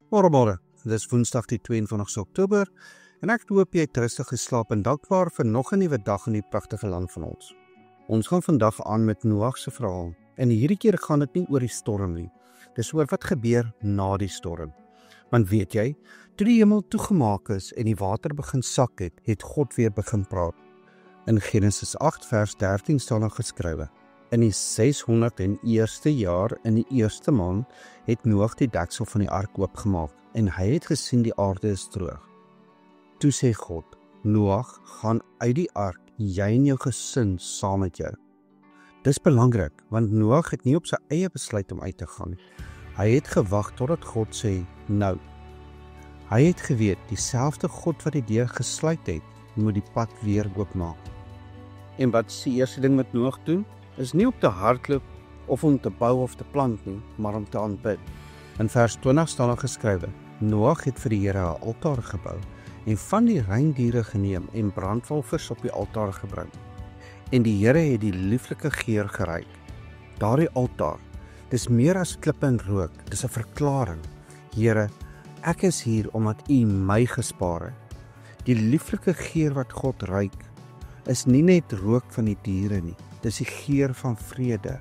Môre, dit is Woensdag die 22 Oktober en ek hoop jy het rustig geslaap en dankbaar vir nog 'n nuwe dag in die pragtige land van ons. Ons gaan vandag aan met Noag se verhaal en hierdie keer gaan dit nie oor die storm nie. Dis oor wat gebeur na die storm. Want weet jy, toe die hemel toegemaak is en die water begin sak het God weer begin praat. In Genesis 8 vers 13 staan daar geskrywe: In die 601ste jaar in die eerste maand het Noag die deksel van die ark oopgemaak en hy het gesien die aarde is droog. Toe sê God: Noag, gaan uit die ark, jy en jou gesin saam met jou. Dis belangrik, want Noag het nie op sy eie besluit om uit te gaan nie. Hy het gewag totdat God sê, nou. Hy het geweet, dieselfde God wat die deur gesluit het, moet die pad weer oopmaak. En wat is die eerste ding wat Noag doen? Is nie om te hardloop of om te bou of te plant nie, maar om te aanbid. In vers 20 staan daar geskrywe: Noag het vir die Here 'n altaar gebou en van die reindiere geneem en brandwolvers op die altaar gebring. En die Here het die lieflike geur geruik. Daardie altaar, dis meer as klippe en rook, dis 'n verklaring. Here, ek is hier omdat U my gespaar het. Die lieflike geur wat God ruik, is nie net rook van die diere nie. Dis die geur van vrede,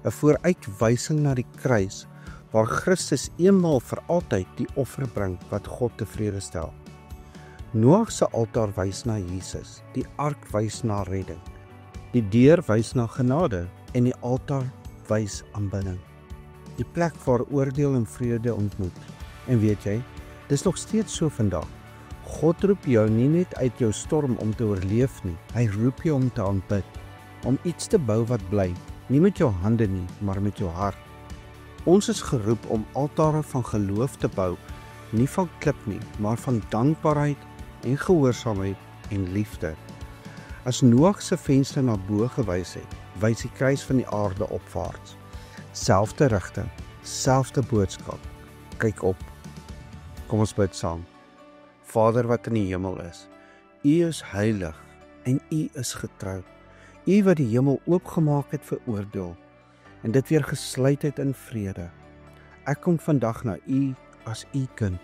'n vooruitwysing na die kruis, waar Christus eenmaal vir altyd die offer bring wat God tevrede stel. Noag se altaar wys na Jesus, die ark wys na redding, die deur wys na genade en die altaar wys aanbidding. Die plek waar oordeel en vrede ontmoet. En weet jy, dis nog steeds so vandag. God roep jou nie net uit jou storm om te oorleef nie, hy roep jou om te aanbid. Om iets te bou wat bly, nie met jou hande nie, maar met jou hart. Ons is geroep om altare van geloof te bou, nie van klip nie, maar van dankbaarheid en gehoorsaamheid en liefde. As Noag se venster na bo gewys het, wys die kruis van die aarde opwaarts. Selfde rigting, selfde boodskap. Kyk op. Kom ons bid saam. Vader wat in die hemel is, U is heilig en U is getrou. U wat die hemel oopgemaak het vir oordeel en dit weer gesluit het in vrede. Ek kom vandag na U as U kind.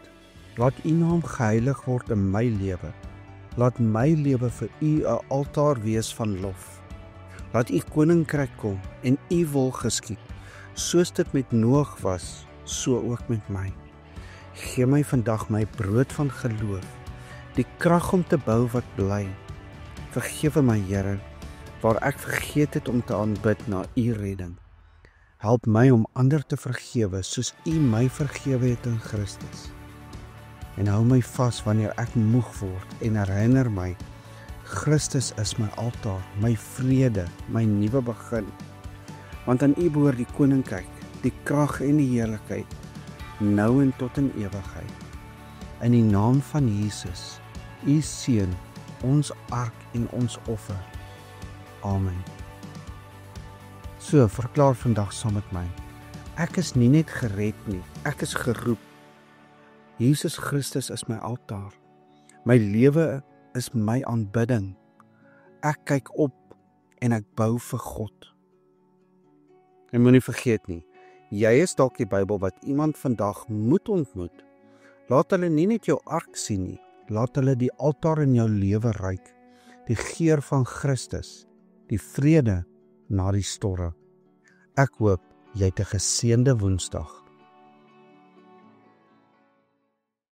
Laat U naam geheilig word in my lewe. Laat my lewe vir U 'n altaar wees van lof. Laat U koninkryk kom en U wil geskied. Soos dit met Noag was, so ook met my. Gee my vandag my brood van geloof, die krag om te bou wat bly. Vergewe my, Here, waar ek vergeet het om te aanbid na U redding. Help my om ander te vergewe, soos U my vergewe het in Christus. En hou my vas wanneer ek moeg word en herinner my, Christus is my altaar, my vrede, my nuwe begin. Want aan U behoort die koninkryk, die krag en die heerlikheid, nou en tot in ewigheid. In die naam van Jesus, U seun, ons ark en ons offer. Amen. So, verklaar vandag saam met my. Ek is nie net gered nie, ek is geroep. Jesus Christus is my altaar. My lewe is my aanbidding. Ek kyk op en ek bou vir God. En moenie vergeet nie, jy is dalk die Bybel wat iemand vandag moet ontmoet. Laat hulle nie net jou ark sien nie, laat hulle die altaar in jou lewe ruik, die geur van Christus, die vrede na die storm. Ek hoop jy het 'n geseënde Woensdag.